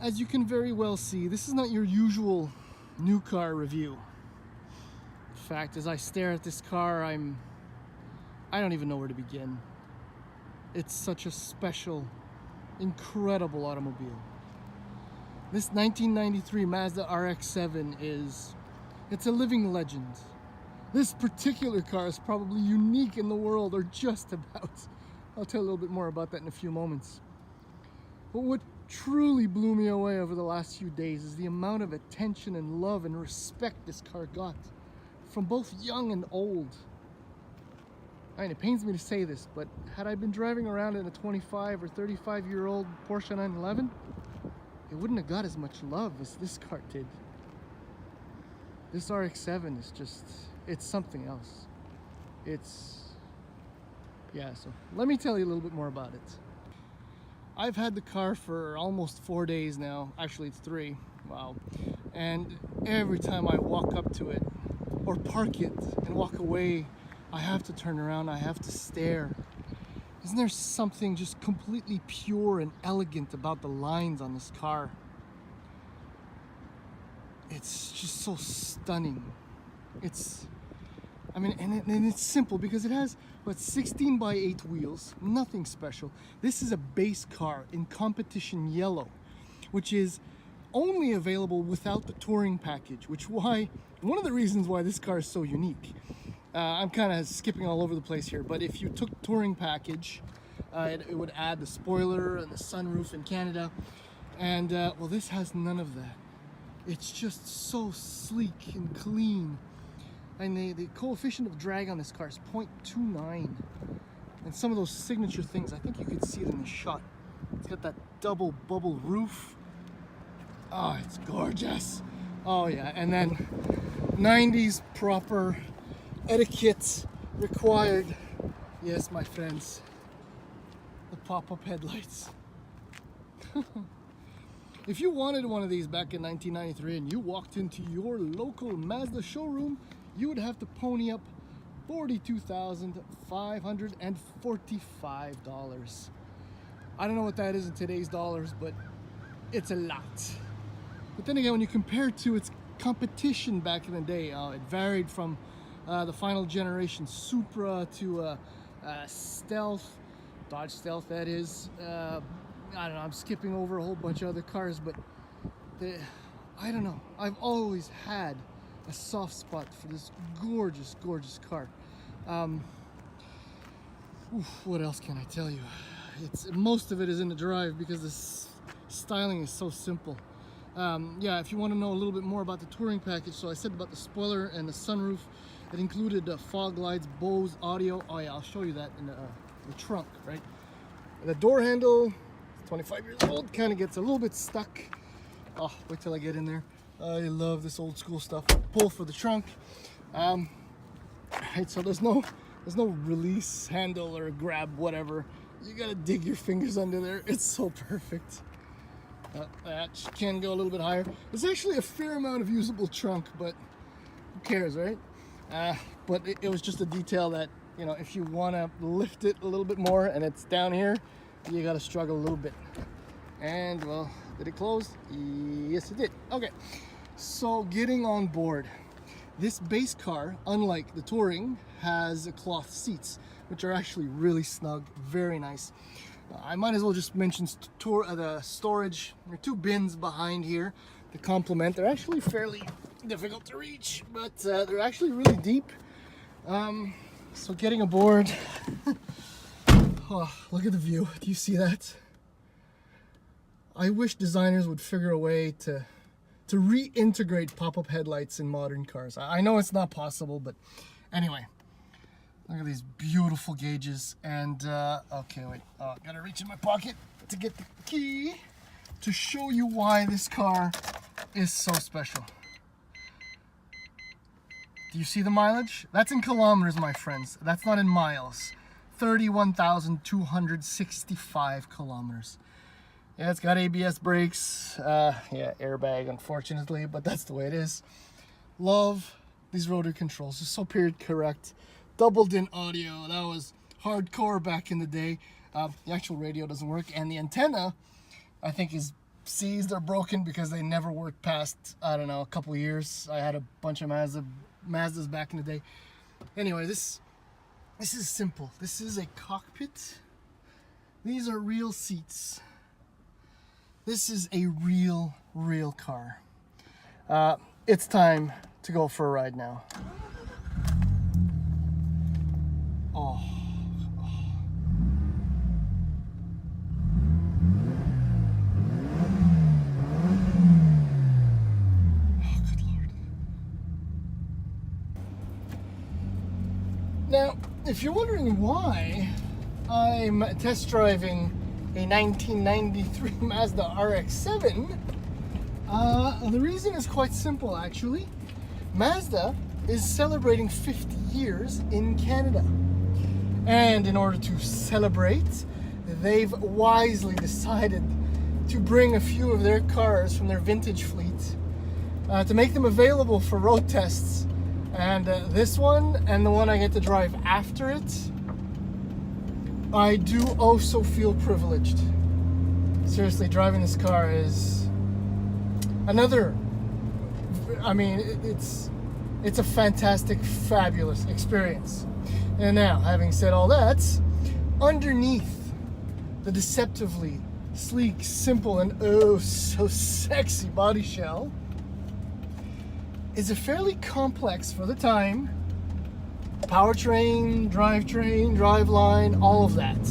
As you can very well see, this is not your usual new car review. In fact, as I stare at this car, I don't even know where to begin. It's such a special, incredible automobile. This 1993 Mazda RX-7 it's a living legend. This particular car is probably unique in the world, or just about. I'll tell you a little bit more about that in a few moments. But what truly blew me away over the last few days is the amount of attention and love and respect this car got from both young and old. I mean, it pains me to say this, but had I been driving around in a 25 or 35-year-old Porsche 911, it wouldn't have got as much love as this car did. This RX-7 is just, it's something else. So let me tell you a little bit more about it. I've had the car for almost 4 days now. Actually, it's 3. Wow. And every time I walk up to it or park it and walk away, I have to turn around, I have to stare. Isn't there something just completely pure and elegant about the lines on this car? It's just so stunning. It's simple because it has, 16x8 wheels, nothing special. This is a base car in competition yellow, which is only available without the touring package, one of the reasons why this car is so unique. I'm kind of skipping all over the place here, but if you took touring package, it would add the spoiler and the sunroof in Canada, and well, this has none of that. It's just so sleek and clean, and the coefficient of drag on this car is 0.29, and some of those signature things, I think you could see it in the shot. It's got that double bubble roof. Oh, it's gorgeous. Oh yeah, and then 90s proper etiquette required. Yes, my friends, the pop-up headlights. If you wanted one of these back in 1993 and you walked into your local Mazda showroom, you would have to pony up $42,545. I don't know what that is in today's dollars, but it's a lot. But then again, when you compare it to its competition back in the day, it varied from the final generation Supra to Stealth, Dodge Stealth that is. I don't know, I'm skipping over a whole bunch of other cars, but I don't know. I've always had a soft spot for this gorgeous, gorgeous car. What else can I tell you? Most of it is in the drive because this styling is so simple. Yeah, if you want to know a little bit more about the touring package, so I said about the spoiler and the sunroof. It included fog lights, Bose audio. Oh yeah, I'll show you that in the trunk, right? The door handle, 25 years old, kind of gets a little bit stuck. Oh, wait till I get in there. I love this old school stuff. Pull for the trunk. Right, so there's no release handle or grab, whatever. You gotta dig your fingers under there. It's so perfect. That can go a little bit higher. There's actually a fair amount of usable trunk, but who cares, right? But it was just a detail that, you know, if you want to lift it a little bit more and it's down here, you got to struggle a little bit. And well, did it close? Yes, it did. Okay, so getting on board. This base car, unlike the Touring, has cloth seats, which are actually really snug, very nice. I might as well just mention the storage. There are 2 bins behind here to complement. They're actually fairly difficult to reach, but they're actually really deep. So getting aboard, oh, look at the view. Do you see that? I wish designers would figure a way to reintegrate pop-up headlights in modern cars. I know it's not possible, but anyway, look at these beautiful gauges. And okay, wait, gotta reach in my pocket to get the key to show you why this car is so special. Do you see the mileage? That's in kilometers, my friends. That's not in miles. 31,265 kilometers. Yeah, it's got ABS brakes. Yeah, airbag, unfortunately, but that's the way it is. Love these rotor controls. They're so period correct. Doubled in audio. That was hardcore back in the day. The actual radio doesn't work, and the antenna, I think, is seized or broken because they never worked past, I don't know, a couple years. I had a bunch of Mazdas back in the day. Anyway, this is simple. This is a cockpit. These are real seats. This is a real car. It's time to go for a ride now. Oh. Good Lord. Now, if you're wondering why I'm test driving a 1993 Mazda RX-7, the reason is quite simple, actually. Mazda is celebrating 50 years in Canada. And in order to celebrate, they've wisely decided to bring a few of their cars from their vintage fleet to make them available for road tests. And this one and the one I get to drive after it, I do also feel privileged. Seriously, driving this car is another, I mean, it's a fantastic, fabulous experience. And now, having said all that, underneath the deceptively sleek, simple, and oh so sexy body shell is a fairly complex, for the time, powertrain, driveline, all of that.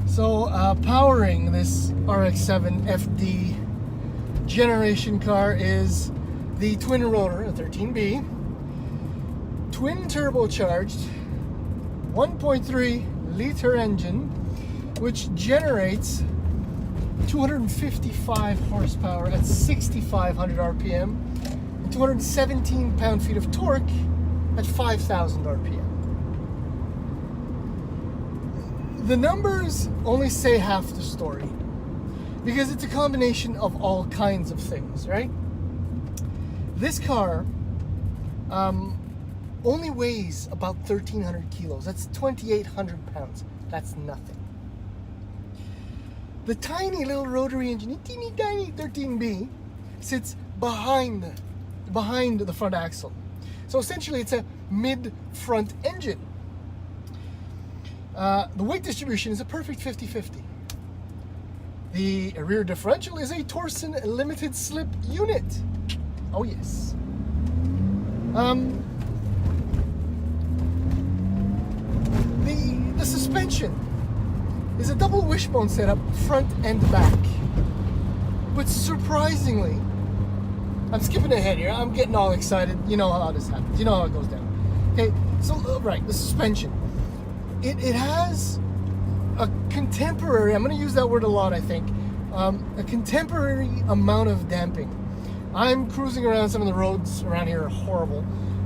So powering this RX-7 FD generation car is the twin rotor, a 13B, twin turbocharged 1.3 liter engine, which generates 255 horsepower at 6,500 RPM and 217 pound-feet of torque at 5,000 RPM. The numbers only say half the story because it's a combination of all kinds of things, right? This car only weighs about 1,300 kilos. That's 2,800 pounds. That's nothing. The tiny little rotary engine, teeny tiny 13B, sits behind the front axle. So essentially it's a mid-front engine. The weight distribution is a perfect 50-50. The rear differential is a Torsen limited slip unit. Oh yes. The suspension is a double wishbone setup, front and back. But surprisingly, I'm skipping ahead here. I'm getting all excited. You know how this happens. You know how it goes down. Okay, so right, the suspension. It has a contemporary, I'm going to use that word a lot, I think, a contemporary amount of damping. I'm cruising around, some of the roads around here are horrible,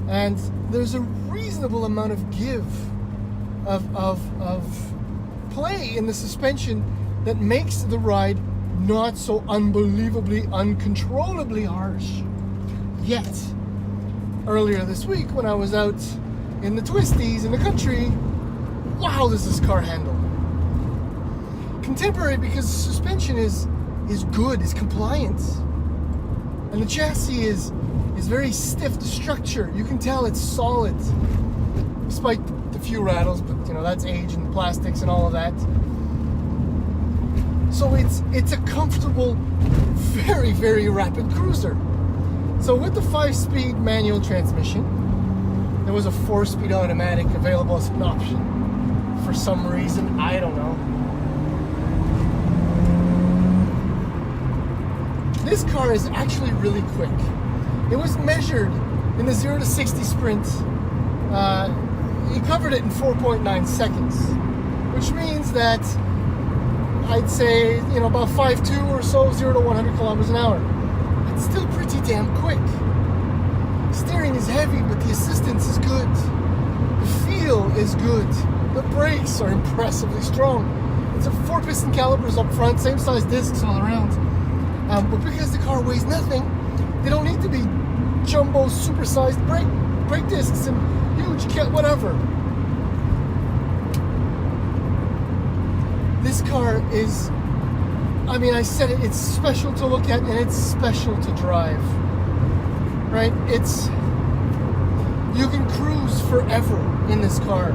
and there's a reasonable amount of give, of play in the suspension that makes the ride not so unbelievably, uncontrollably harsh. Yet, earlier this week when I was out in the twisties in the country, wow, does this car handle? Contemporary because the suspension is good, is compliant. And the chassis is very stiff. The structure, you can tell it's solid. Despite the few rattles, but you know, that's age and plastics and all of that. So it's a comfortable, very, very rapid cruiser. So with the 5-speed manual transmission, there was a 4-speed automatic available as an option. For some reason, I don't know. This car is actually really quick. It was measured in the 0 to 60 sprint. He covered it in 4.9 seconds, which means that I'd say, you know, about 5.2 or so, 0 to 100 kilometers an hour. It's still pretty damn quick. Steering is heavy, but the assistance is good. The feel is good. The brakes are impressively strong. It's a 4-piston calipers up front, same size discs all around. But because the car weighs nothing, they don't need to be jumbo, supersized brake discs and huge kit, whatever. This car is, I mean, I said it, it's special to look at and it's special to drive, right? You can cruise forever in this car,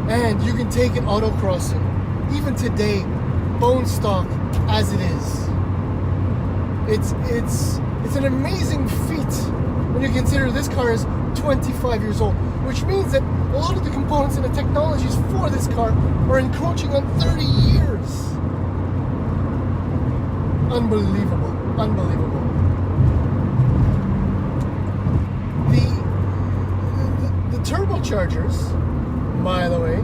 and you can take it autocrossing, even today, bone stock as it is. It's an amazing feat when you consider this car is 25 years old, which means that a lot of the components and the technologies for this car are encroaching on 30 years. Unbelievable, unbelievable. The turbochargers, by the way,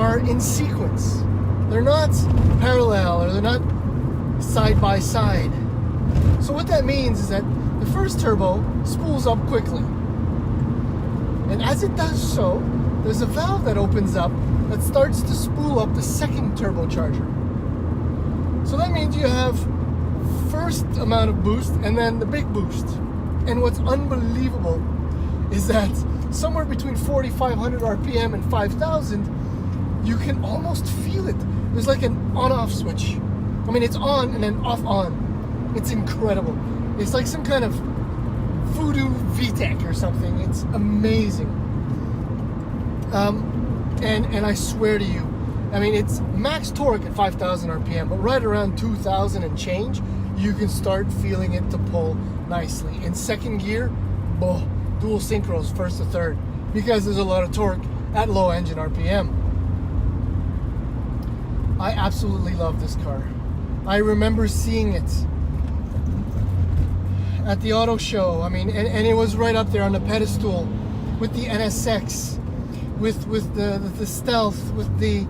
are in sequence. They're not parallel, or they're not side by side. So what that means is that the first turbo spools up quickly. And as it does so, there's a valve that opens up that starts to spool up the second turbocharger. So that means you have first amount of boost and then the big boost. And what's unbelievable is that somewhere between 4,500 RPM and 5,000, you can almost feel it. There's like an on-off switch. I mean, it's on and then off-on. It's incredible. It's like some kind of voodoo VTEC or something. It's amazing. And I swear to you, I mean, it's max torque at 5,000 RPM, but right around 2,000 and change, you can start feeling it to pull nicely. In second gear, dual synchros, first to third, because there's a lot of torque at low engine RPM. I absolutely love this car. I remember seeing it at the auto show. I mean, and it was right up there on the pedestal with the NSX, with the Stealth, with the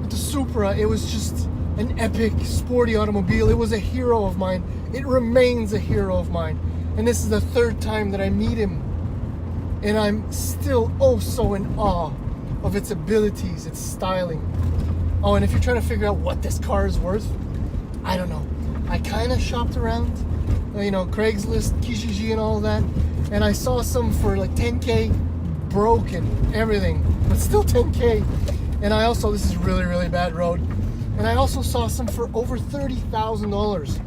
Supra. It was just an epic sporty automobile. It was a hero of mine. It remains a hero of mine. And this is the third time that I meet him. And I'm still oh so in awe of its abilities, its styling. Oh, and if you're trying to figure out what this car is worth, I don't know. I kind of shopped around, you know, Craigslist, Kijiji and all that, and I saw some for like 10K, broken, everything, but still 10K. And I also, this is really, really bad road, and I also saw some for over $30,000,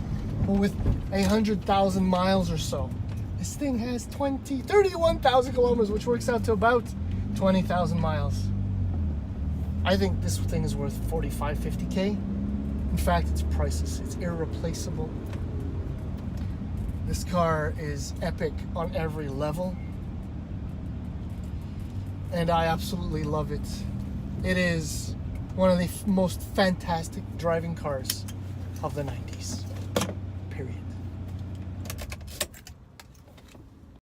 with 100,000 miles or so. This thing has 31,000 kilometers, which works out to about 20,000 miles. I think this thing is worth 45, 50K. In fact, it's priceless. It's irreplaceable. This car is epic on every level. And I absolutely love it. It is one of the most fantastic driving cars of the 90s.